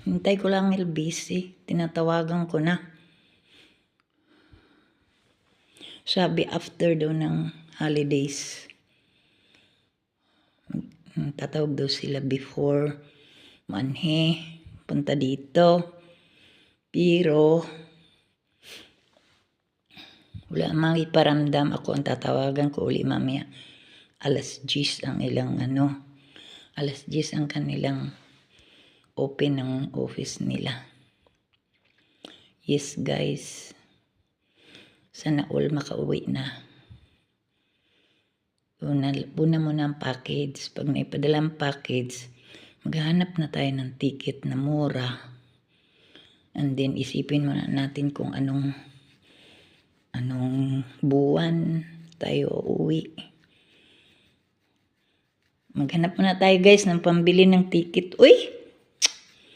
Hintay ko lang busy. Tinatawagan ko na. Sabi after daw ng holidays. Tatawag daw sila before manhe. Punta dito. Pero wala mang iparamdam. Ako ang tatawagan ko uli mamaya. Alas 10 ang ilang alas 10 ang kanilang open ng office nila. Yes guys. Sana all makauwi na. Una muna ang package. Pag naipadala ang package, maghahanap na tayo ng ticket na mura. And then isipin muna natin kung anong buwan tayo uuwi. Maghanap muna tayo guys ng pambili ng ticket. Uy!